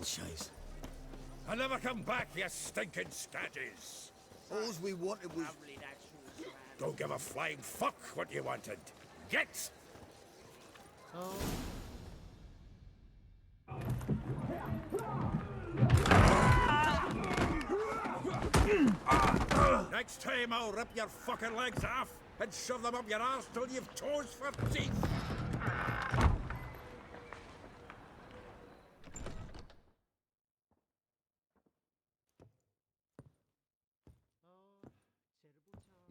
chase. I never come back, you stinking scadges. All we wanted was... Don't give a flying fuck what you wanted. Get! Next time I'll rip your fucking legs off and shove them up your arse till you've toes for teeth.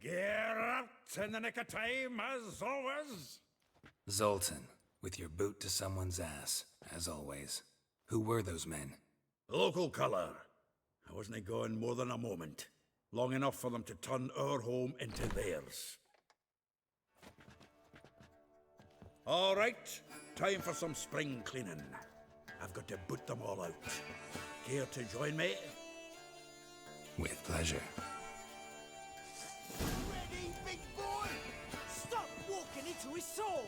Get out in the nick of time, as always. Zoltan, with your boot to someone's ass, as always. Who were those men? Local colour. I wasn't gone more than a moment. Long enough for them to turn our home into theirs. All right, time for some spring cleaning. I've got to boot them all out. Care to join me? With pleasure. Ready, big boy? Stop walking into his soul!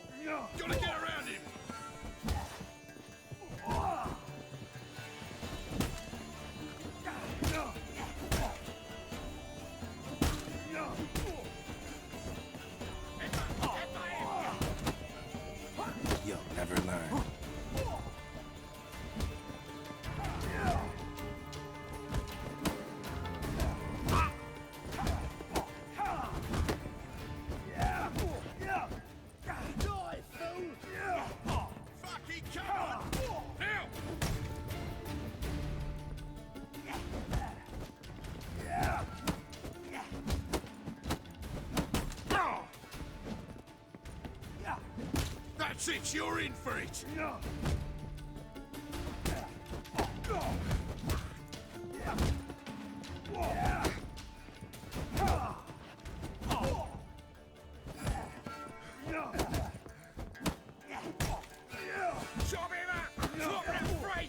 Gotta get around him! You'll never learn. Die, fool! Fucking come on! Now! That's it, you're in for it! Chop him up! Chop him free!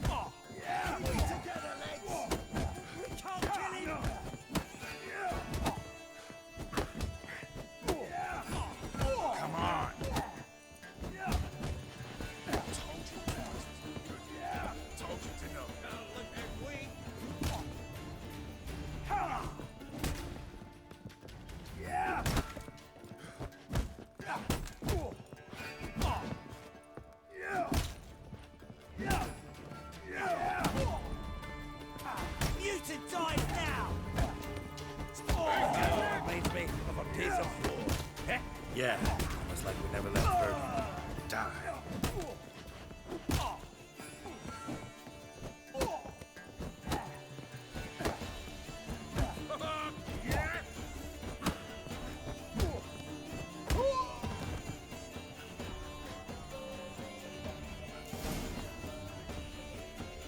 Keep it together, lads! We can't kill him! Come on! Told you to know. Look at we. Mutant dies now! Reminds me of a piece of floor. Heh? Yeah, almost like we never left Bergen. Die.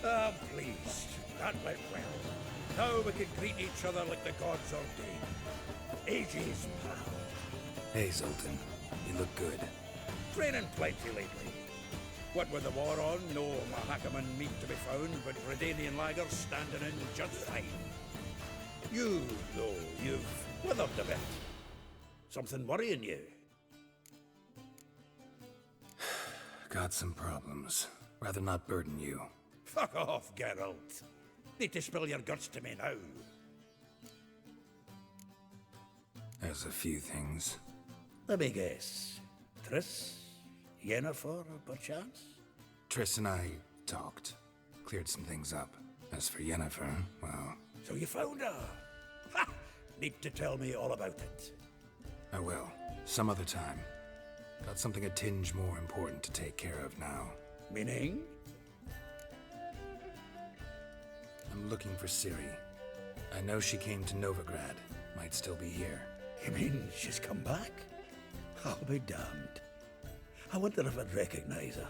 I'm pleased. That went well. Now we can greet each other like the gods ordained. Ages, pal. Hey, Zoltan. You look good. Training plenty lately. What with the war on, no Mahakaman meat to be found, but Redanian lagers standing in just fine. You, though, you've withered a bit. Something worrying you? Got some problems. Rather not burden you. Fuck off, Geralt. Need to spill your guts to me now. There's a few things. Let me guess. Triss? Yennefer, perchance? Triss and I talked. Cleared some things up. As for Yennefer, well, So you found her? Ha! Need to tell me all about it. I will. Some other time. Got something a tinge more important to take care of now. Meaning? I'm looking for Ciri. I know she came to Novigrad. Might still be here. You mean she's come back? I'll be damned. I wonder if I'd recognize her.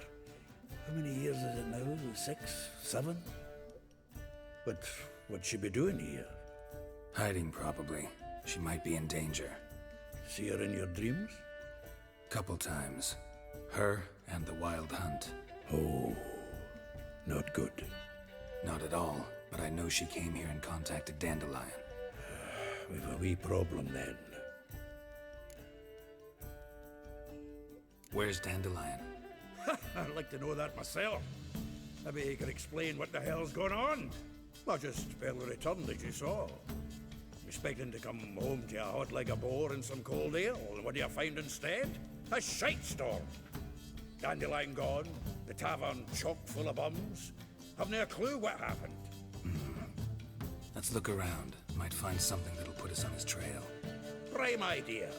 How many years is it now? 6? 7? But what'd she be doing here? Hiding, probably. She might be in danger. See her in your dreams? Couple times. Her and the Wild Hunt. Oh, not good. Not at all, but I know she came here and contacted Dandelion. We've a wee problem then. Where's Dandelion? I'd like to know that myself. Maybe he can explain what the hell's going on. I just barely returned, as you saw. Expecting to come home to a hot leg of boar and some cold ale, and what do you find instead? A shitestorm. Dandelion gone, the tavern chock full of bums. Haven't a clue what happened. Let's look around. Might find something that'll put us on his trail. Prime idea.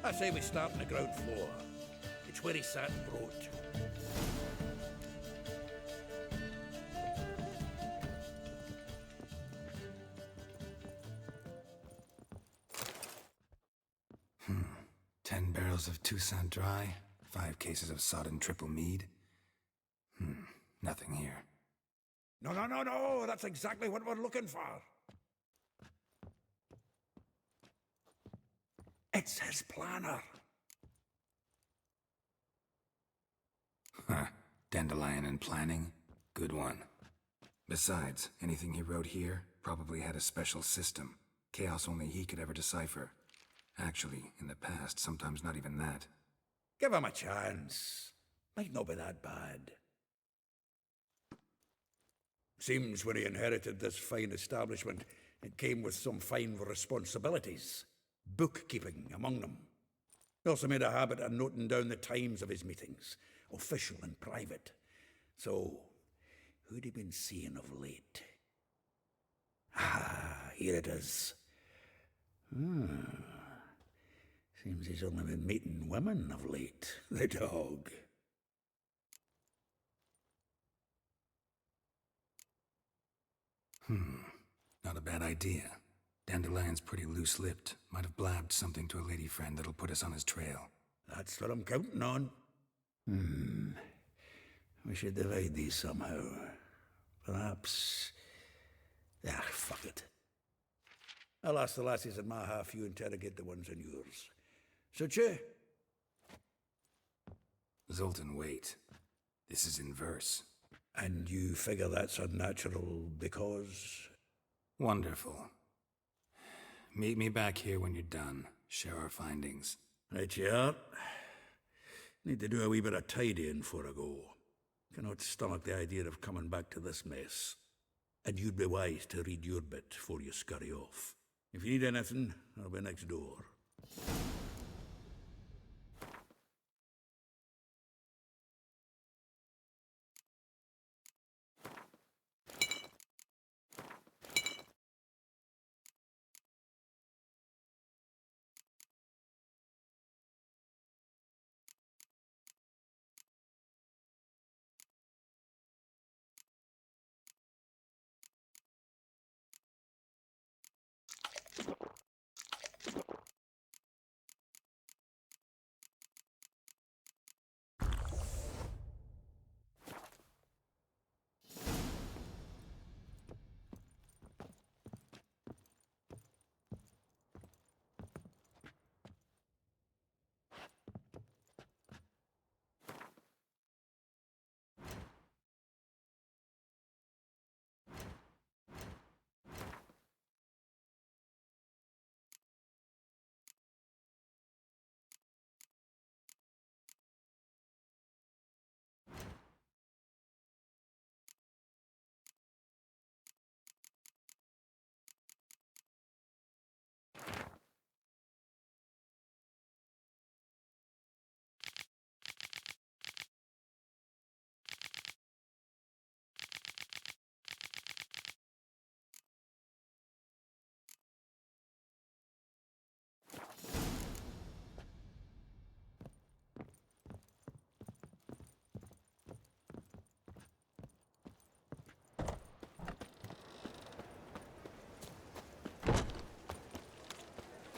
I say we start on the ground floor. It's where he sat and wrote. Of Toussaint Dry, 5 cases of sodden triple mead. Nothing here. No, that's exactly what we're looking for. It's his planner. Huh. Dandelion and planning? Good one. Besides, anything he wrote here probably had a special system. Chaos only he could ever decipher. Actually, in the past, sometimes not even that. Give him a chance. Might not be that bad. Seems when he inherited this fine establishment, it came with some fine responsibilities. Bookkeeping among them. He also made a habit of noting down the times of his meetings, official and private. So, who'd he been seeing of late? Ah, here it is. Seems he's only been meeting women of late, the dog. Not a bad idea. Dandelion's pretty loose-lipped. Might have blabbed something to a lady friend that'll put us on his trail. That's what I'm counting on. We should divide these somehow. Perhaps... fuck it. I'll ask the lassies in my half, you interrogate the ones in yours. Such a... Zoltan, wait. This is in verse. And you figure that's unnatural because... Wonderful. Meet me back here when you're done. Share our findings. Right you are. Need to do a wee bit of tidying before I go. Cannot stomach the idea of coming back to this mess. And you'd be wise to read your bit before you scurry off. If you need anything, I'll be next door.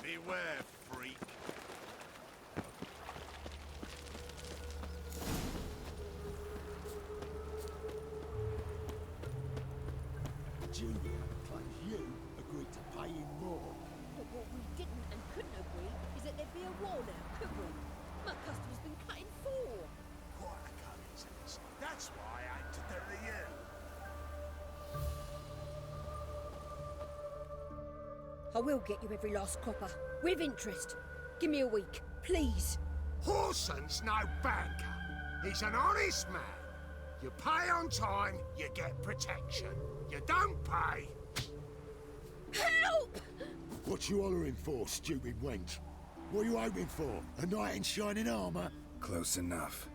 Beware, freak. Julia claims you agreed to pay him more. But what we didn't and couldn't agree is that there'd be a war now, could we? My customer's been cut in four. Quite a coincidence. That's why I aim to do to you. I will get you every last copper, with interest. Give me a week, please. Horson's no banker. He's an honest man. You pay on time, you get protection. You don't pay. Help! What you hollering for, stupid wench? What are you hoping for? A knight in shining armour? Close enough.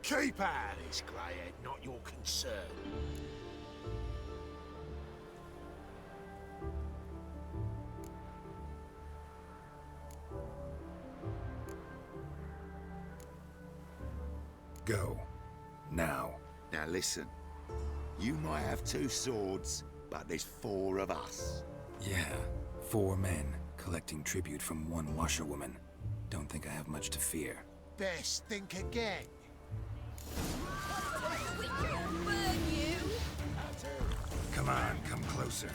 Keep out of this, Greyhead, not your concern. Go. Now. Now listen. You might have 2 swords, but there's 4 of us. Yeah, 4 men collecting tribute from 1 washerwoman. Don't think I have much to fear. Best think again. We will burn you! Come on, come closer.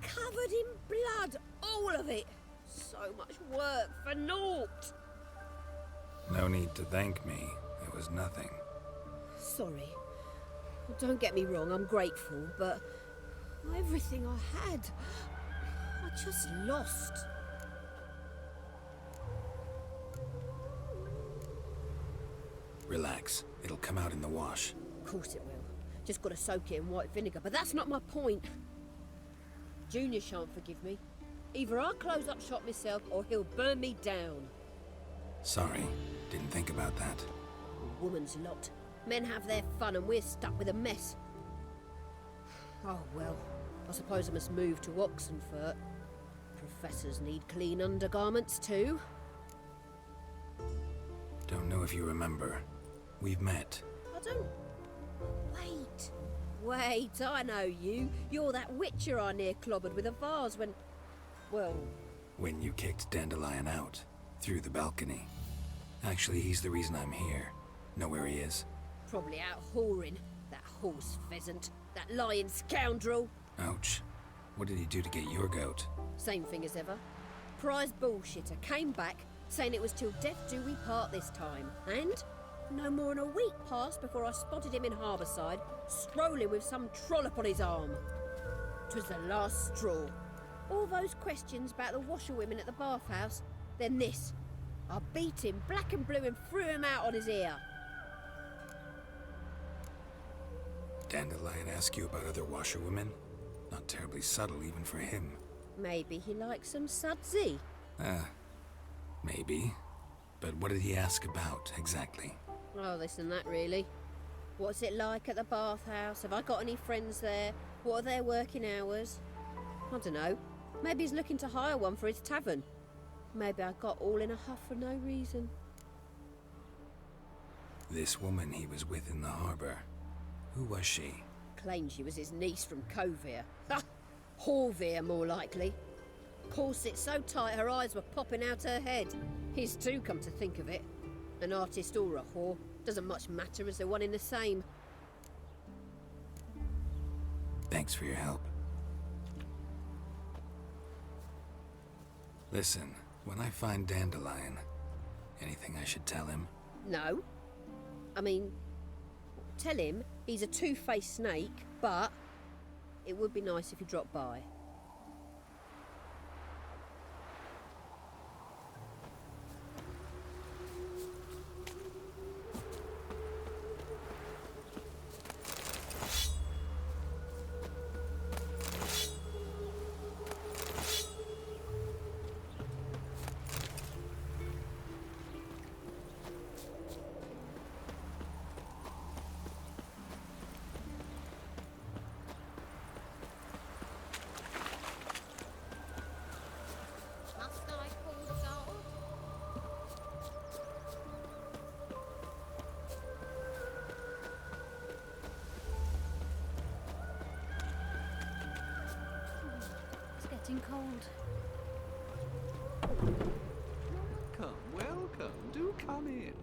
Covered in blood, all of it. So much work for naught. No need to thank me. It was nothing. Sorry. Well, don't get me wrong, I'm grateful, but everything I had, I just lost. Relax. It'll come out in the wash. Of course it will. Just gotta soak it in white vinegar, but that's not my point. Junior shan't forgive me. Either I'll close up shop myself or he'll burn me down. Sorry. Didn't think about that. Woman's lot. Men have their fun and we're stuck with a mess. Oh well, I suppose I must move to Oxenfurt. Professors need clean undergarments too. Don't know if you remember. We've met. I don't... Wait, I know you. You're that witcher I near clobbered with a vase when... Well... When you kicked Dandelion out. Through the balcony. Actually, he's the reason I'm here. Know where he is? Probably out whoring. That horse pheasant. That lying scoundrel. Ouch. What did he do to get your goat? Same thing as ever. Prize bullshitter came back, saying it was till death do we part this time. And no more than a week passed before I spotted him in Harbourside, strolling with some trollop on his arm. 'Twas the last straw. All those questions about the washerwomen at the bathhouse, then this. I beat him black and blue and threw him out on his ear. Dandelion ask you about other washerwomen? Not terribly subtle even for him. Maybe he likes some sudsy. Maybe. But what did he ask about, exactly? Oh, this and that, really. What's it like at the bathhouse? Have I got any friends there? What are their working hours? I don't know. Maybe he's looking to hire one for his tavern. Maybe I got all in a huff for no reason. This woman he was with in the harbor. Who was she? Claimed she was his niece from Kovir. Ha! Horvir, more likely. Corset so tight her eyes were popping out her head. His too, come to think of it. An artist or a whore. Doesn't much matter as they're one in the same. Thanks for your help. Listen, when I find Dandelion, anything I should tell him? No. I mean, tell him he's a two-faced snake, but it would be nice if he dropped by. Must I call the guard? It's getting cold. Welcome. Do come in.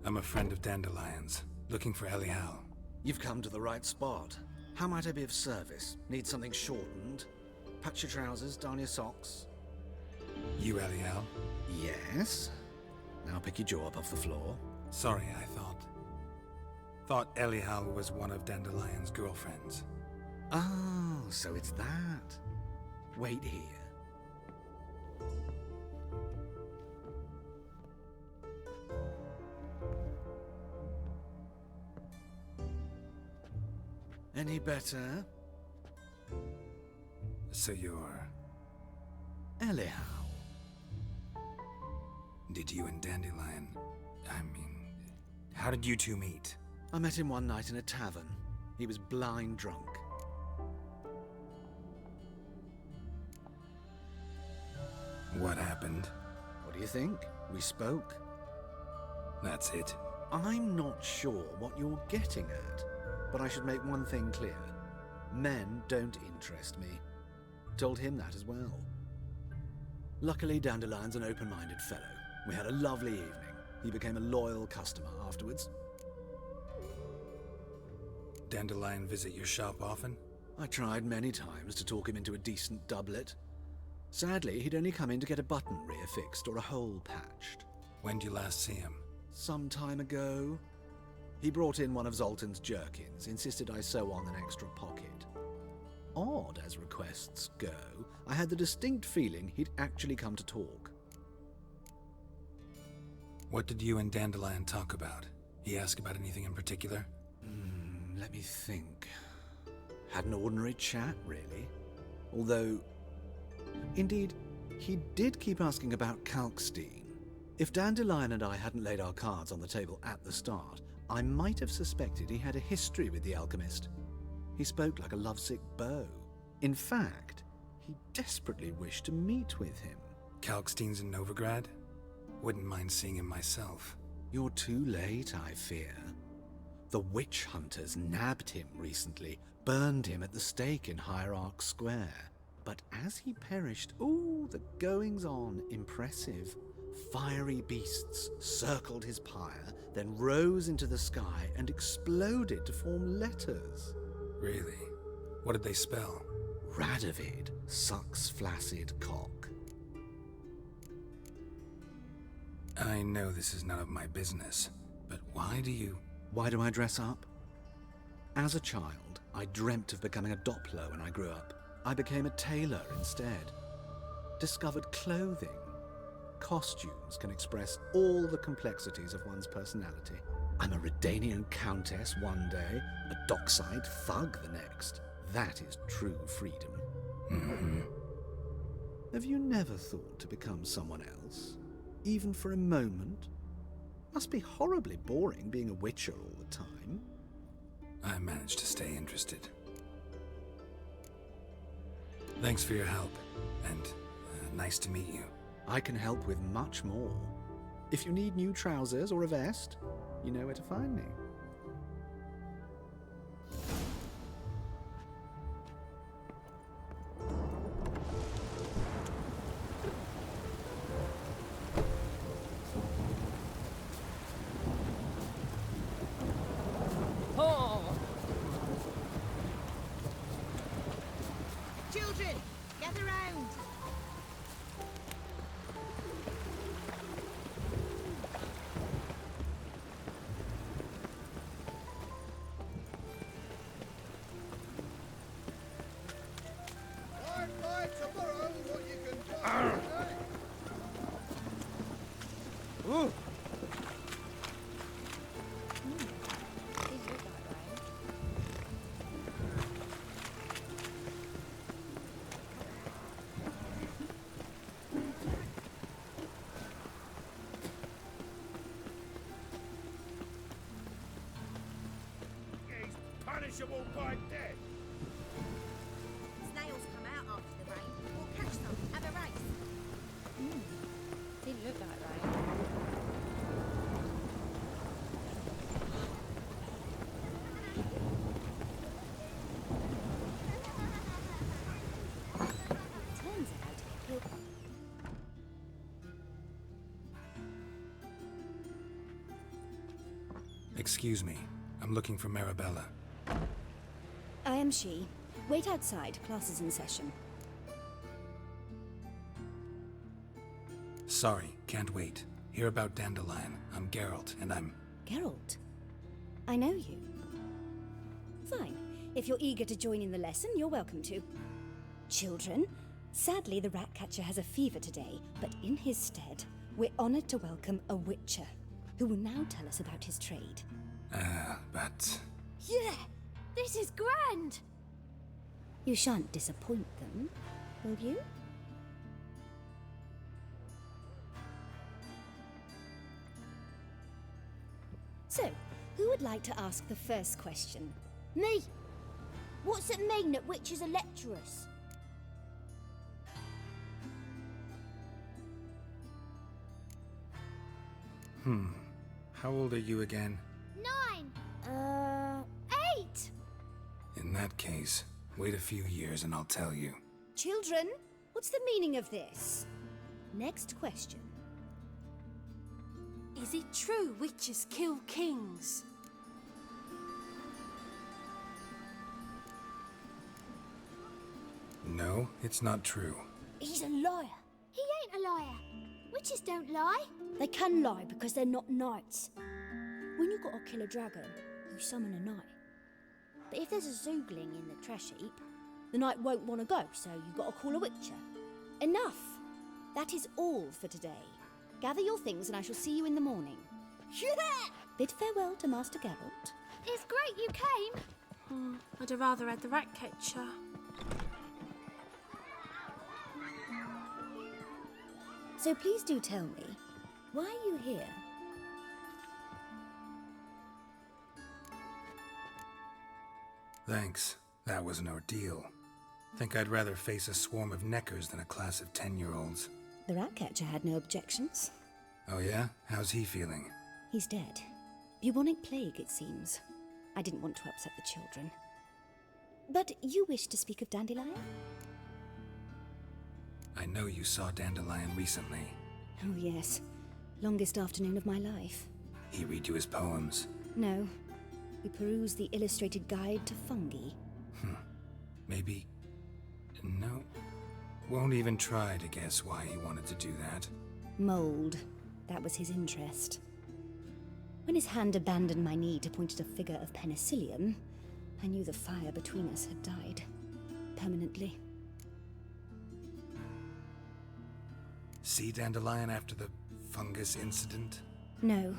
I'm a friend of Dandelion's, looking for Elial. You've come to the right spot. How might I be of service? Need something shortened? Patch your trousers, darn your socks. You Elial? Yes? Now pick your jaw up off the floor. Sorry, I thought Elial was one of Dandelion's girlfriends. Oh, so it's that. Wait here. Any better? So you're... Elial. Did you and Dandelion... how did you two meet? I met him one night in a tavern. He was blind drunk. What happened? What do you think? We spoke. That's it. I'm not sure what you're getting at, but I should make one thing clear. Men don't interest me. Told him that as well. Luckily, Dandelion's an open-minded fellow. We had a lovely evening. He became a loyal customer afterwards. Dandelion visit your shop often? I tried many times to talk him into a decent doublet. Sadly, he'd only come in to get a button rear fixed or a hole patched. When did you last see him? Some time ago. He brought in one of Zoltan's jerkins, insisted I sew on an extra pocket. Odd as requests go, I had the distinct feeling he'd actually come to talk. What did you and Dandelion talk about? He ask about anything in particular? Let me think. Had an ordinary chat, really. Although, indeed, he did keep asking about Kalkstein. If Dandelion and I hadn't laid our cards on the table at the start, I might have suspected he had a history with the alchemist. He spoke like a lovesick beau. In fact, he desperately wished to meet with him. Kalkstein's in Novigrad? Wouldn't mind seeing him myself. You're too late, I fear. The witch hunters nabbed him recently, burned him at the stake in Hierarch Square. But as he perished, the goings-on impressive. Fiery beasts circled his pyre, then rose into the sky and exploded to form letters. Really? What did they spell? Radovid sucks flaccid cock. I know this is none of my business, but why do I dress up? As a child, I dreamt of becoming a Doppler when I grew up. I became a tailor instead. Discovered clothing. Costumes can express all the complexities of one's personality. I'm a Redanian countess one day, a dockside thug the next. That is true freedom. Mm-hmm. Have you never thought to become someone else? Even for a moment? Must be horribly boring being a witcher all the time. I managed to stay interested. Thanks for your help, and nice to meet you. I can help with much more. If you need new trousers or a vest, you know where to find me. Children, gather round. He's punishable by death. Snails come out after the rain. We'll catch some. Have a race. Didn't look like rain. Turns out he'll... Excuse me, I'm looking for Marabella. I am she. Wait outside. Class is in session. Sorry, can't wait. Hear about Dandelion. I'm Geralt, and I'm... Geralt? I know you. Fine. If you're eager to join in the lesson, you're welcome to. Children, sadly the Ratcatcher has a fever today, but in his stead, we're honored to welcome a Witcher, who will now tell us about his trade. But... Yeah, this is grand. You shan't disappoint them, will you? So, who would like to ask the first question? Me. What's it mean that witches are lecturers? How old are you again? 9. 8. In that case, wait a few years and I'll tell you. Children, what's the meaning of this? Next question. Is it true witches kill kings? No, it's not true. He's a liar. He ain't a liar. Witches don't lie. They can lie because they're not knights. When you gotta kill a dragon, you summon a knight. But if there's a zoogling in the trash heap, the knight won't want to go, so you gotta call a witcher. Enough! That is all for today. Gather your things and I shall see you in the morning. Yeah! Bid farewell to Master Geralt. It's great you came. I'd have rather had the Ratcatcher. So please do tell me, why are you here? Thanks. That was an ordeal. Think I'd rather face a swarm of neckers than a class of 10-year-olds. The Ratcatcher had no objections. Oh yeah? How's he feeling? He's dead. Bubonic plague, it seems. I didn't want to upset the children. But you wish to speak of Dandelion? I know you saw Dandelion recently. Oh yes. Longest afternoon of my life. He read you his poems. No. We perused the illustrated guide to fungi. Maybe... No. Won't even try to guess why he wanted to do that. Mold. That was his interest. When his hand abandoned my knee to point at a figure of penicillium, I knew the fire between us had died. Permanently. See Dandelion after the fungus incident? No.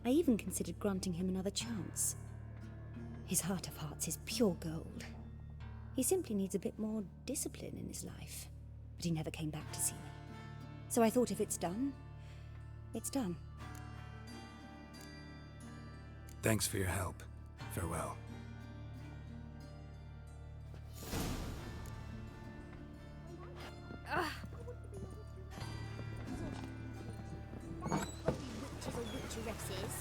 I even considered granting him another chance. His heart of hearts is pure gold. He simply needs a bit more discipline in his life. But he never came back to see me. So I thought if it's done, it's done. Thanks for your help. Farewell. Witches or witcheresses.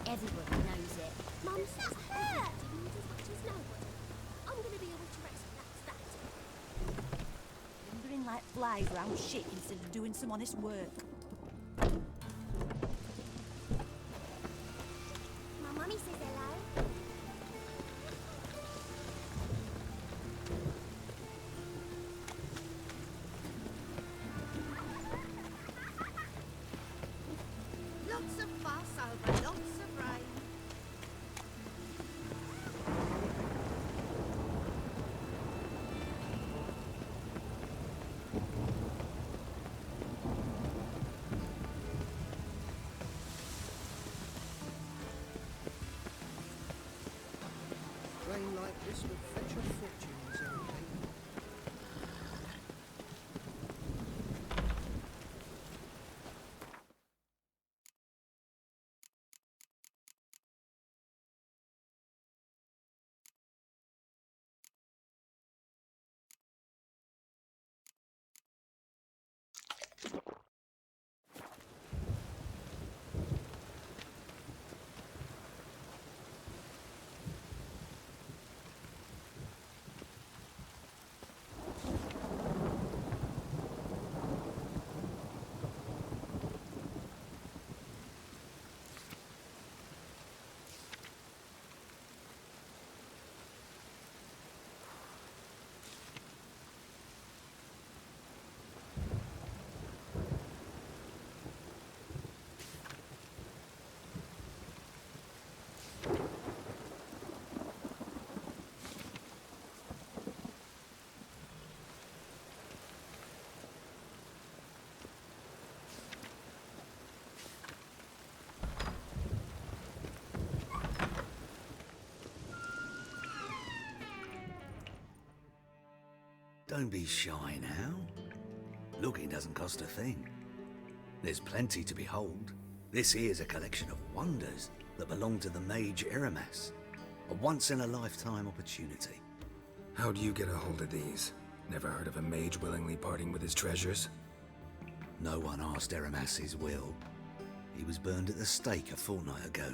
Everybody knows it. Mum says her. As much as nobody. I'm going to be a witcheress, and that's that. Lingering like flies around shit instead of doing some honest work. My mummy says hello. Lots of fuss over lots of rain. Rain like this would fetch a fortune in Zerrikane. Don't be shy now. Looking doesn't cost a thing. There's plenty to behold. This here's a collection of wonders that belong to the mage Eramas. A once-in-a-lifetime opportunity. How'd you get a hold of these? Never heard of a mage willingly parting with his treasures? No one asked Eramas's will. He was burned at the stake a fortnight ago.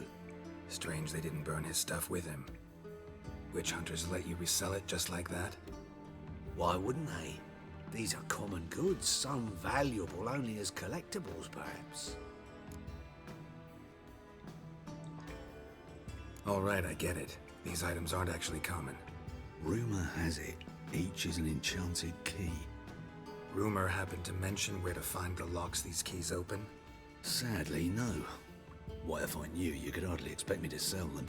Strange they didn't burn his stuff with him. Witch hunters let you resell it just like that? Why wouldn't they? These are common goods, some valuable only as collectibles, perhaps. All right, I get it. These items aren't actually common. Rumor has it, each is an enchanted key. Rumor happened to mention where to find the locks these keys open? Sadly, no. What if I knew, you could hardly expect me to sell them.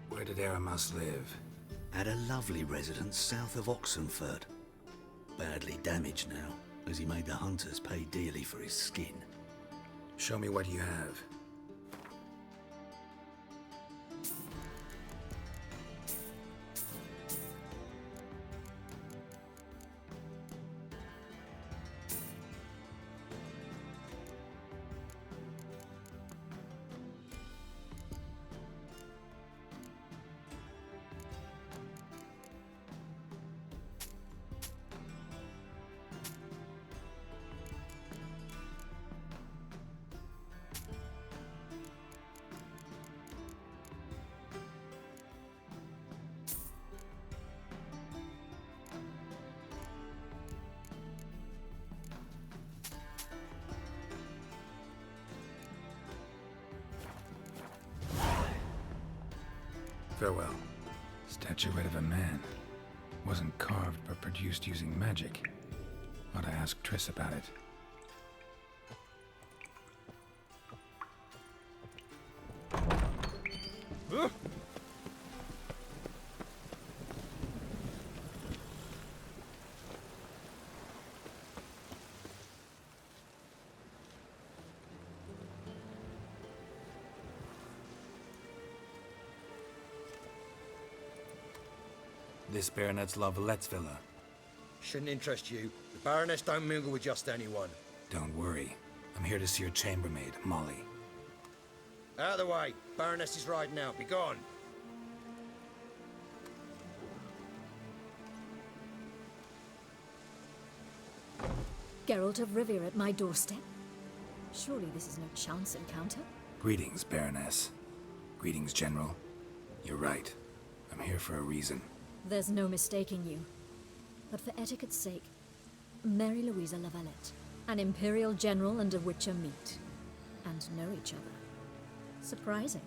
Where did Eramas live? At a lovely residence south of Oxenford. Badly damaged now, as he made the hunters pay dearly for his skin. Show me what you have. Farewell. Statuette of a man. Wasn't carved, but produced using magic. Ought to ask Triss about it. This Baronet's La Vallette's villa. Shouldn't interest you. The Baroness don't mingle with just anyone. Don't worry. I'm here to see your chambermaid, Molly. Out of the way. Baroness is riding out. Be gone. Geralt of Rivia at my doorstep? Surely this is no chance encounter? Greetings, Baroness. Greetings, General. You're right. I'm here for a reason. There's no mistaking you. But for etiquette's sake, Mary Louisa La Valette, an Imperial General and a Witcher meet, and know each other. Surprising.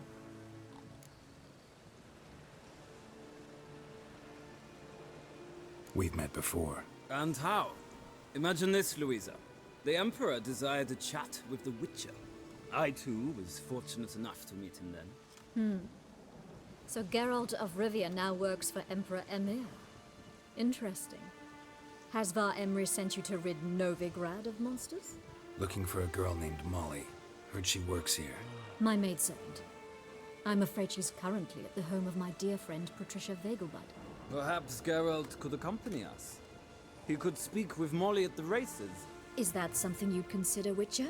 We've met before. And how? Imagine this, Louisa. The Emperor desired a chat with the Witcher. I, too, was fortunate enough to meet him then. So Geralt of Rivia now works for Emperor Emhyr. Interesting. Has Var Emry sent you to rid Novigrad of monsters? Looking for a girl named Molly. Heard she works here. My maidservant. I'm afraid she's currently at the home of my dear friend Patricia Vegelbud. Perhaps Geralt could accompany us. He could speak with Molly at the races. Is that something you'd consider, Witcher?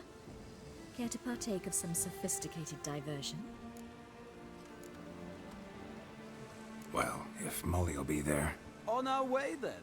Care to partake of some sophisticated diversion? Well, if Molly'll be there. On our way, then.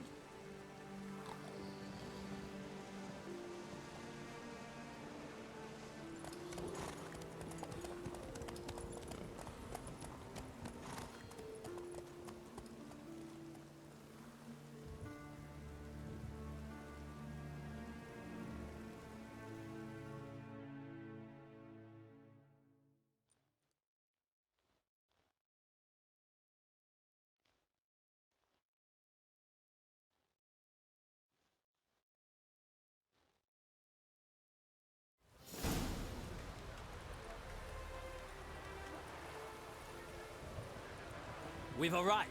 We've arrived.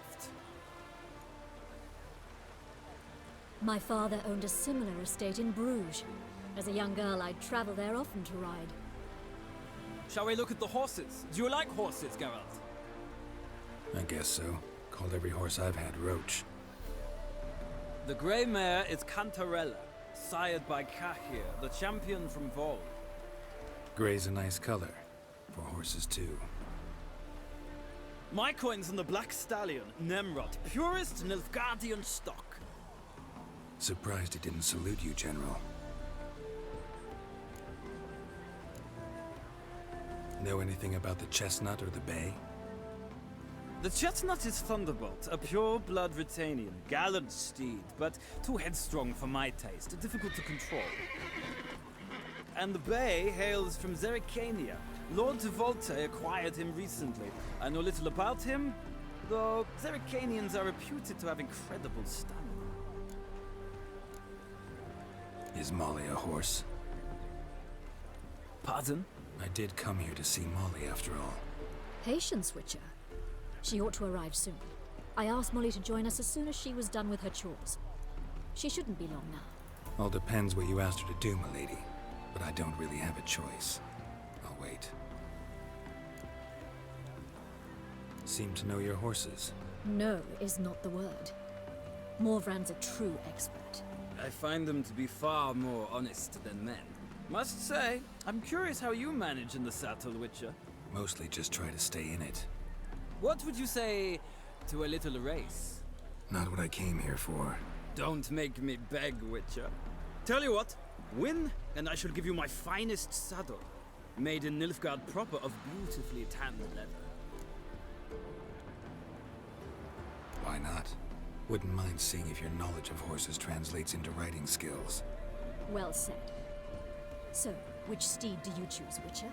My father owned a similar estate in Bruges. As a young girl, I'd travel there often to ride. Shall we look at the horses? Do you like horses, Geralt? I guess so. Called every horse I've had Roach. The Grey Mare is Cantarella, sired by Kahir, the champion from Vol. Gray's a nice color. For horses, too. My coin's on the Black Stallion, Nemrod, purest Nilfgaardian stock. Surprised he didn't salute you, General. Know anything about the Chestnut or the Bay? The Chestnut is Thunderbolt, a pure-blood Retanian, gallant steed, but too headstrong for my taste, difficult to control. And the Bay hails from Zerrikania. Lord de Volte acquired him recently. I know little about him, though Zerrikanians are reputed to have incredible stamina. Is Molly a horse? Pardon? I did come here to see Molly, after all. Patience, Witcher. She ought to arrive soon. I asked Molly to join us as soon as she was done with her chores. She shouldn't be long now. All depends what you asked her to do, milady. But I don't really have a choice. I'll wait. Seem to know your horses. No is not the word. Morvran's a true expert. I find them to be far more honest than men. Must say, I'm curious how you manage in the saddle, Witcher. Mostly just try to stay in it. What would you say to a little race? Not what I came here for. Don't make me beg, Witcher. Tell you what, win, and I shall give you my finest saddle. Made in Nilfgaard proper of beautifully tanned leather. Why not? Wouldn't mind seeing if your knowledge of horses translates into riding skills. Well said. So, which steed do you choose, Witcher?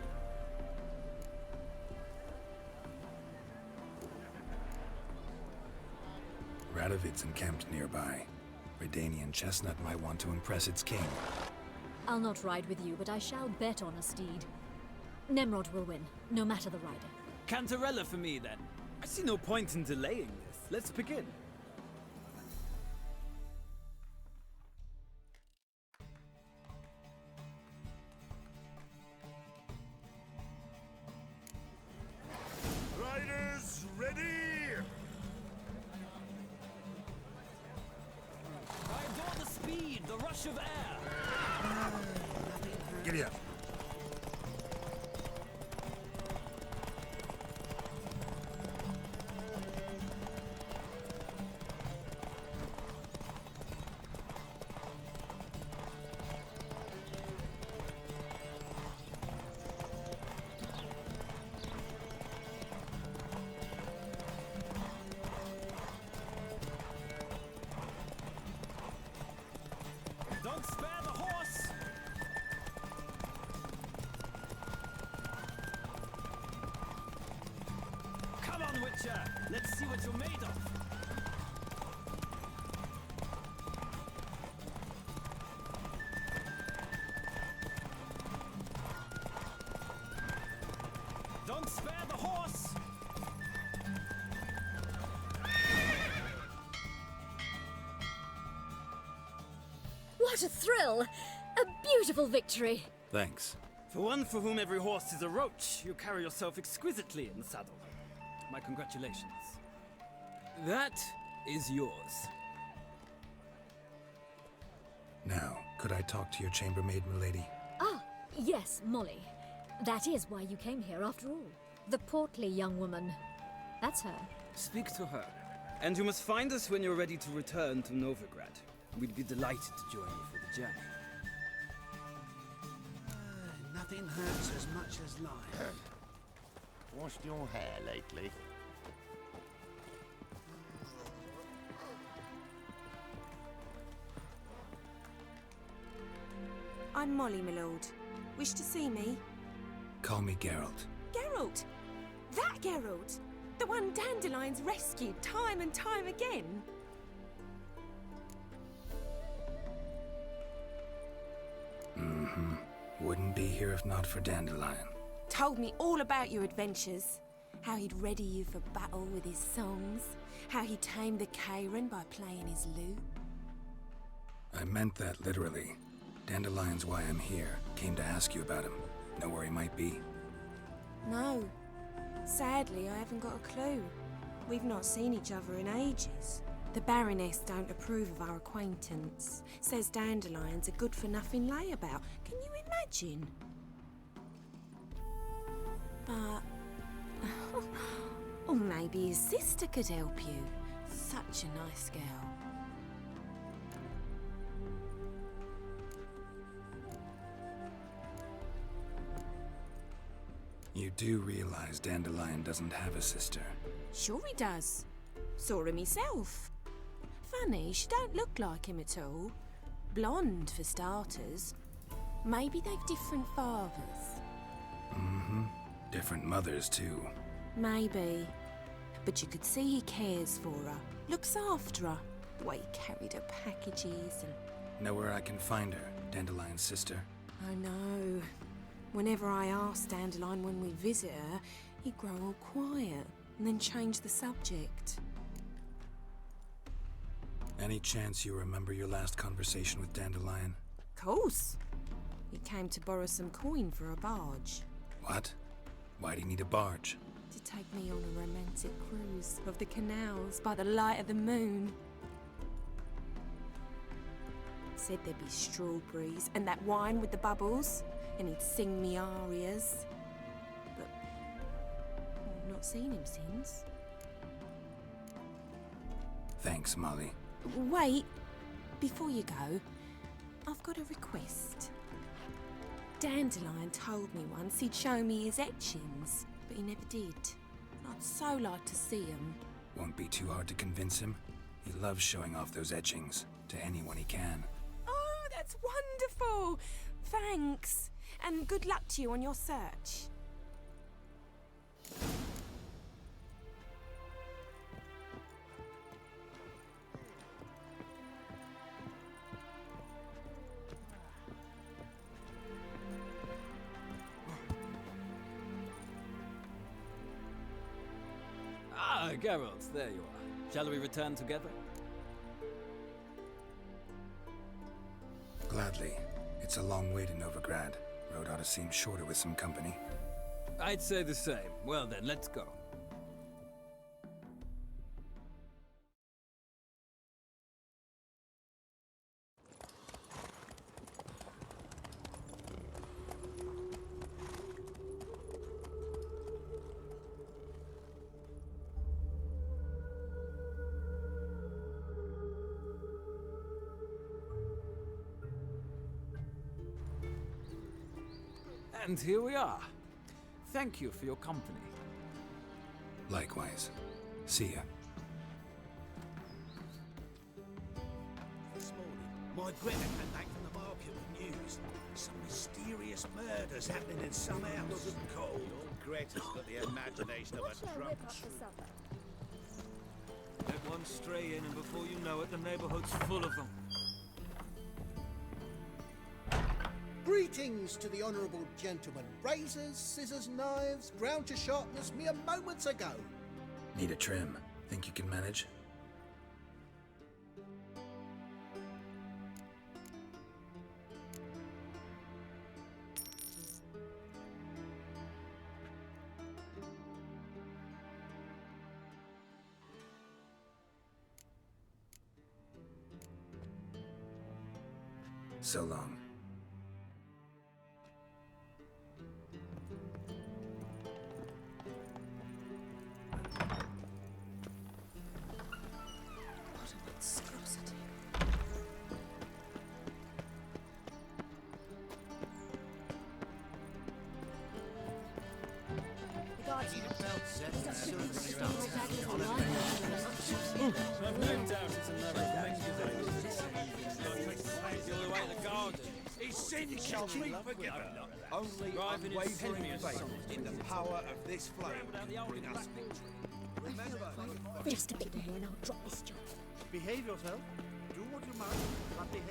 Radovid's encamped nearby. Redanian Chestnut might want to impress its king. I'll not ride with you, but I shall bet on a steed. Nemrod will win, no matter the rider. Cantarella for me, then. I see no point in delaying this. Let's begin. Riders, ready! I adore the speed, the rush of air. Giddy up. Don't spare the horse! Come on, Witcher! Let's see what you're made of! Don't spare the horse! What a thrill! A beautiful victory! Thanks. For one for whom every horse is a roach, you carry yourself exquisitely in the saddle. My congratulations. That is yours. Now, could I talk to your chambermaid, milady? Ah, yes, Molly. That is why you came here after all. The portly young woman. That's her. Speak to her. And you must find us when you're ready to return to Novigrad. We'd be delighted to join you for the journey. Nothing hurts as much as life. Washed your hair lately? I'm Molly, my lord. Wish to see me? Call me Geralt. Geralt! That Geralt! The one Dandelion's rescued time and time again! Mm-hmm. Wouldn't be here if not for Dandelion. Told me all about your adventures. How he'd ready you for battle with his songs. How he tamed the Kairan by playing his lute. I meant that literally. Dandelion's why I'm here. Came to ask you about him. Know where he might be? No. Sadly, I haven't got a clue. We've not seen each other in ages. The Baroness don't approve of our acquaintance. Says Dandelion's a good-for-nothing layabout. Can you imagine? But... or maybe his sister could help you. Such a nice girl. You do realize Dandelion doesn't have a sister. Sure he does. Saw him himself. Funny, she don't look like him at all. Blonde, for starters. Maybe they've different fathers. Mm-hmm. Different mothers, too. Maybe. But you could see he cares for her. Looks after her. The way he carried her packages and... Know where I can find her, Dandelion's sister? I know. Whenever I ask Dandelion when we visit her, he'd grow all quiet and then change the subject. Any chance you remember your last conversation with Dandelion? Course. He came to borrow some coin for a barge. What? Why'd he need a barge? To take me on a romantic cruise of the canals by the light of the moon. Said there'd be strawberries and that wine with the bubbles, and he'd sing me arias. But I've not seen him since. Thanks, Molly. Wait, before you go, I've got a request. Dandelion told me once he'd show me his etchings, but he never did. I'd so like to see them. Won't be too hard to convince him. He loves showing off those etchings to anyone he can. Oh, that's wonderful! Thanks, and good luck to you on your search. Ah, Geralt, there you are. Shall we return together? Gladly. It's a long way to Novigrad. Road ought to seem shorter with some company. I'd say the same. Well then, let's go. And here we are. Thank you for your company. Likewise. See ya. This morning, my Greta came back from the market with news. Some mysterious murders happening in some house. Cold. Old Greta's got the imagination of a drunk. Let one stray in, and before you know it, the neighborhood's full of them. Greetings to the honourable gentleman. Razors, scissors, knives, ground to sharpness mere moments ago. Need a trim. Think you can manage? So long. Only unwavering faith in the power of this flame can bring us victory. Rest a bit more and I'll drop this job. Behave yourself. Do what you must, but behave.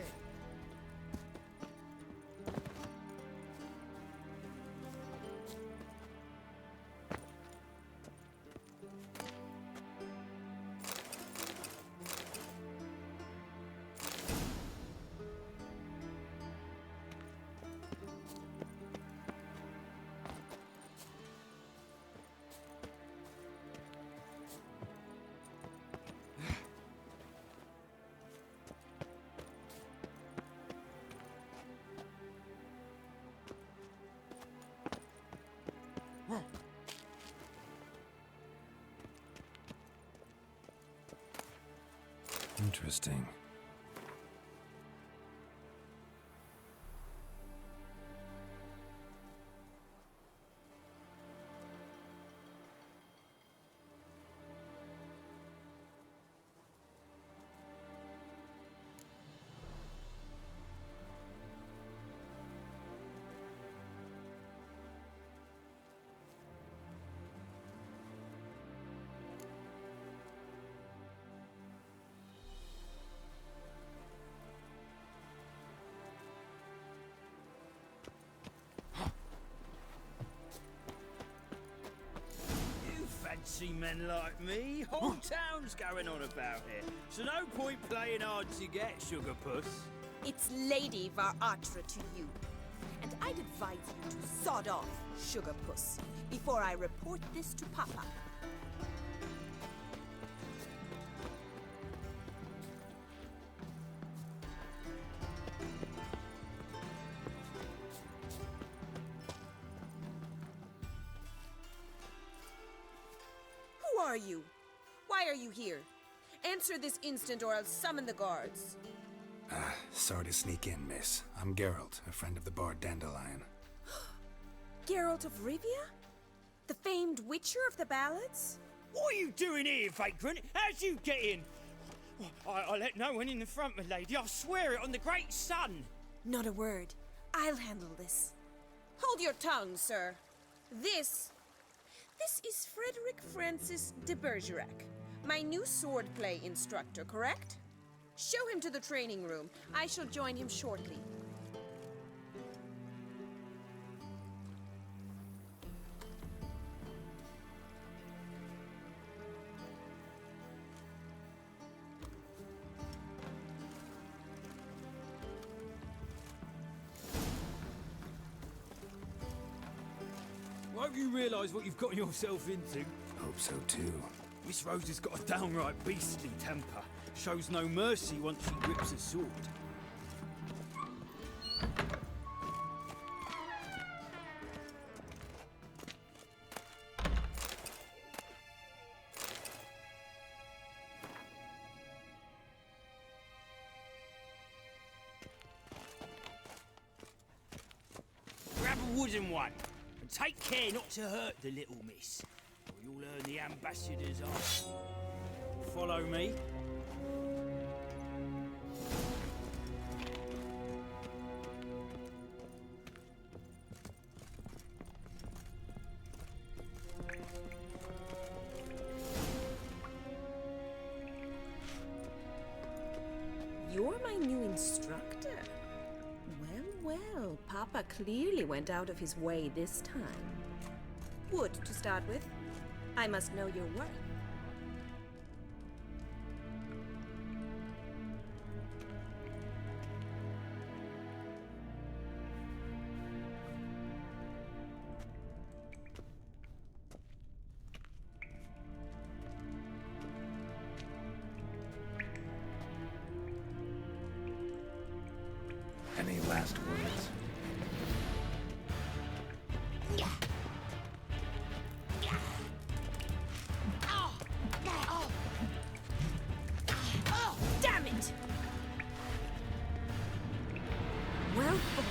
Interesting. Fancy men like me. Whole town's going on about it. So no point playing hard to get, Sugar Puss. It's Lady Varatra to you. And I'd advise you to sod off, Sugar Puss, before I report this to Papa. Who are you? Why are you here? Answer this instant or I'll summon the guards. Sorry to sneak in, miss. I'm Geralt, a friend of the bard Dandelion. Geralt of Rivia? The famed witcher of the ballads? What are you doing here, vagrant? How'd you get in? I let no one in the front, my lady. I swear it on the great sun. Not a word. I'll handle this. Hold your tongue, sir. This is Frederick Francis de Bergerac, my new swordplay instructor, correct? Show him to the training room. I shall join him shortly. Won't you realise what you've gotten yourself into? Hope so too. Miss Rose has got a downright beastly temper. Shows no mercy once she grips a sword. Grab a wooden one, and take care not to hurt the little miss, or you'll earn the ambassador's eye. Follow me. You're my new instructor? Well, Papa clearly went out of his way this time. Wood, to start with. I must know your worth. Any last words? Oh, damn it! Well fought.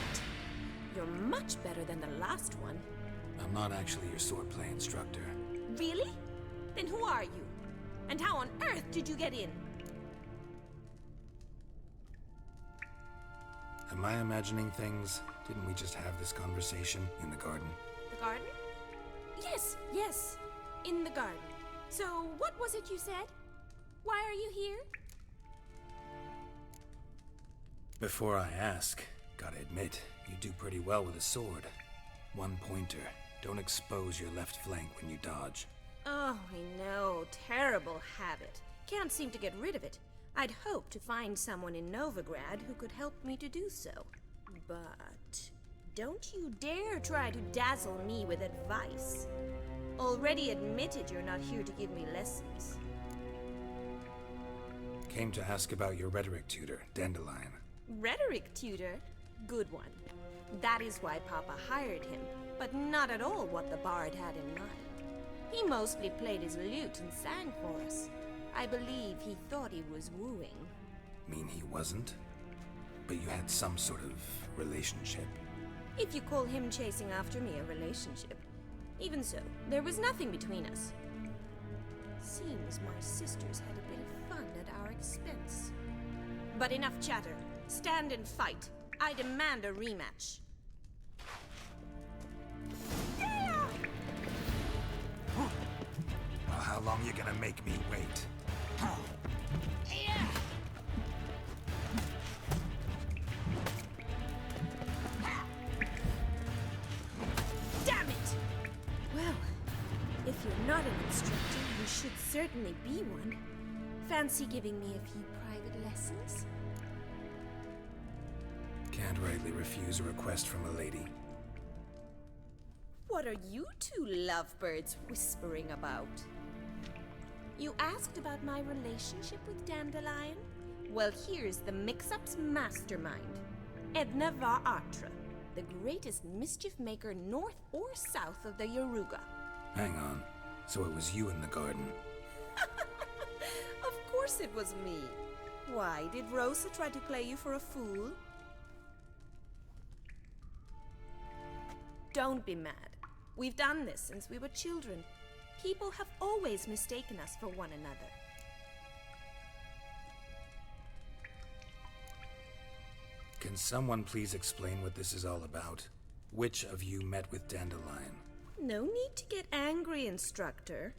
You're much better than the last one. I'm not actually your swordplay instructor. Really? Then who are you? And how on earth did you get in? Am I imagining things? Didn't we just have this conversation in the garden? The garden? Yes, in the garden. So, what was it you said? Why are you here? Before I ask, gotta admit, you do pretty well with a sword. One pointer. Don't expose your left flank when you dodge. Oh, I know. Terrible habit. Can't seem to get rid of it. I'd hoped to find someone in Novigrad who could help me to do so. But don't you dare try to dazzle me with advice. Already admitted you're not here to give me lessons. Came to ask about your rhetoric tutor, Dandelion. Rhetoric tutor? Good one. That is why Papa hired him, but not at all what the bard had in mind. He mostly played his lute and sang for us. I believe he thought he was wooing. Mean he wasn't? But you had some sort of relationship. If you call him chasing after me a relationship. Even so, there was nothing between us. Seems my sisters had a bit of fun at our expense. But enough chatter. Stand and fight. I demand a rematch. Well, how long you gonna make me wait? Damn it! Well, if you're not an instructor, you should certainly be one. Fancy giving me a few private lessons? Can't rightly refuse a request from a lady. What are you two lovebirds whispering about? You asked about my relationship with Dandelion? Well, here's the mix-up's mastermind. Edna Va Atra, the greatest mischief maker north or south of the Yaruga. Hang on. So it was you in the garden? Of course it was me. Why, did Rosa try to play you for a fool? Don't be mad. We've done this since we were children. People have always mistaken us for one another. Can someone please explain what this is all about? Which of you met with Dandelion? No need to get angry, instructor.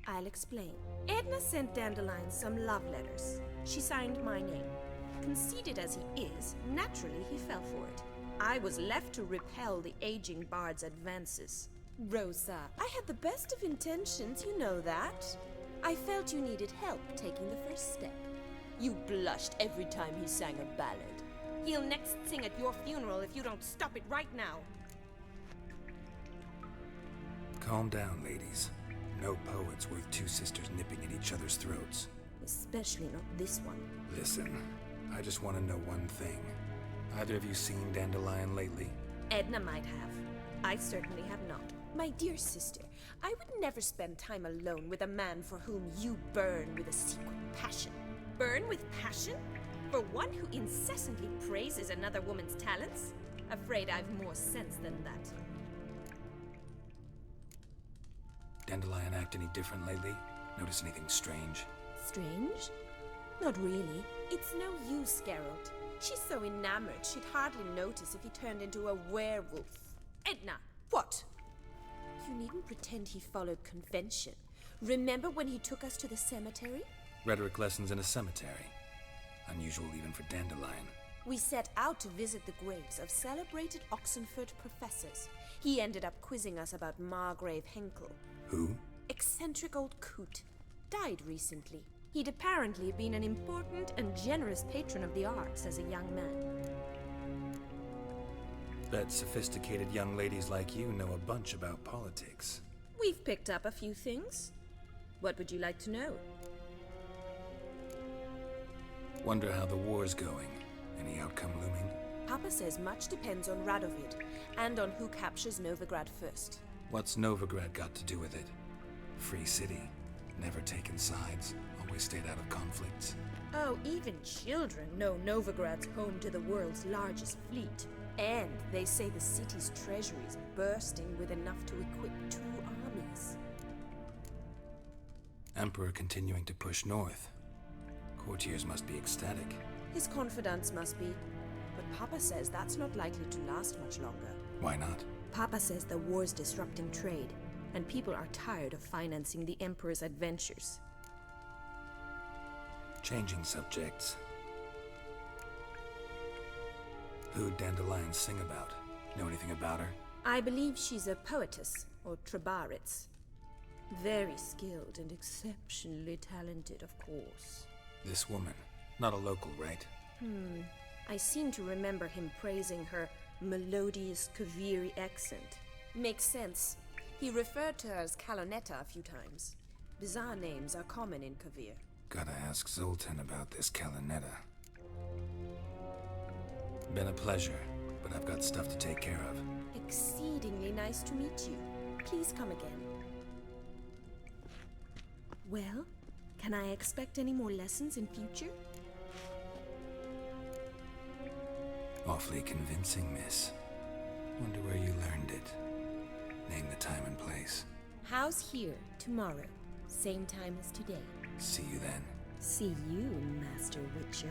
I'll explain. Edna sent Dandelion some love letters. She signed my name. Conceited as he is, naturally he fell for it. I was left to repel the aging bard's advances. Rosa, I had the best of intentions, you know that. I felt you needed help taking the first step. You blushed every time he sang a ballad. He'll next sing at your funeral if you don't stop it right now. Calm down, ladies. No poet's worth two sisters nipping at each other's throats. Especially not this one. Listen, I just want to know one thing. Either of you seen Dandelion lately? Edna might have. I certainly have not. My dear sister, I would never spend time alone with a man for whom you burn with a secret passion. Burn with passion? For one who incessantly praises another woman's talents? Afraid I've more sense than that. Dandelion act any different lately? Notice anything strange? Strange? Not really. It's no use, Geralt. She's so enamored she'd hardly notice if he turned into a werewolf. Edna, what? You needn't pretend he followed convention. Remember when he took us to the cemetery? Rhetoric lessons in a cemetery. Unusual even for Dandelion. We set out to visit the graves of celebrated Oxenford professors. He ended up quizzing us about Margrave Henkel. Who? Eccentric old coot. Died recently. He'd apparently been an important and generous patron of the arts as a young man. Bet sophisticated young ladies like you know a bunch about politics. We've picked up a few things. What would you like to know? Wonder how the war's going. Any outcome looming? Papa says much depends on Radovid, and on who captures Novigrad first. What's Novigrad got to do with it? Free city. Never taken sides. Always stayed out of conflicts. Oh, even children know Novigrad's home to the world's largest fleet. And they say the city's treasury is bursting with enough to equip 2 armies. Emperor continuing to push north. Courtiers must be ecstatic. His confidants must be. But Papa says that's not likely to last much longer. Why not? Papa says the war's disrupting trade, and people are tired of financing the Emperor's adventures. Changing subjects. Who'd Dandelion sing about? Know anything about her? I believe she's a poetess, or Trebaritz. Very skilled and exceptionally talented, of course. This woman. Not a local, right? I seem to remember him praising her melodious Kaviri accent. Makes sense. He referred to her as Calonetta a few times. Bizarre names are common in Kavir. Gotta ask Zoltan about this Calonetta. Been a pleasure, but I've got stuff to take care of. Exceedingly nice to meet you. Please come again. Well, Can I expect any more lessons in future? Awfully convincing, miss. Wonder where you learned it. Name the time and place. House here, tomorrow. Same time as today. See you then. See you, Master Witcher.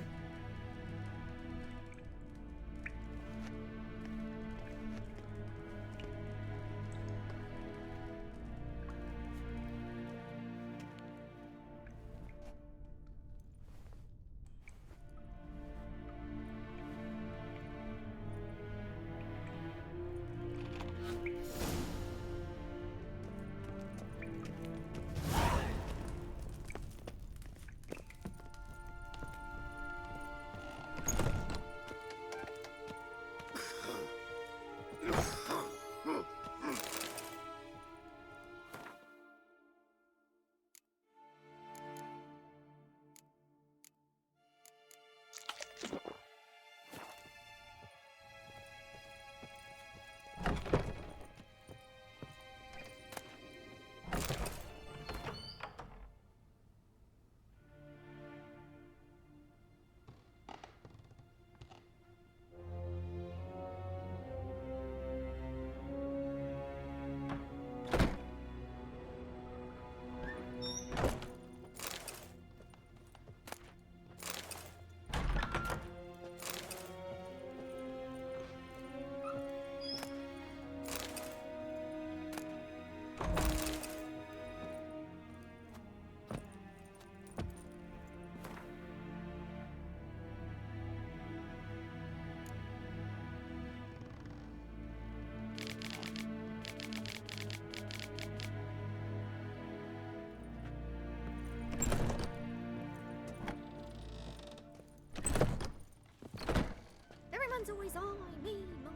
Everyone's always I, me, mine.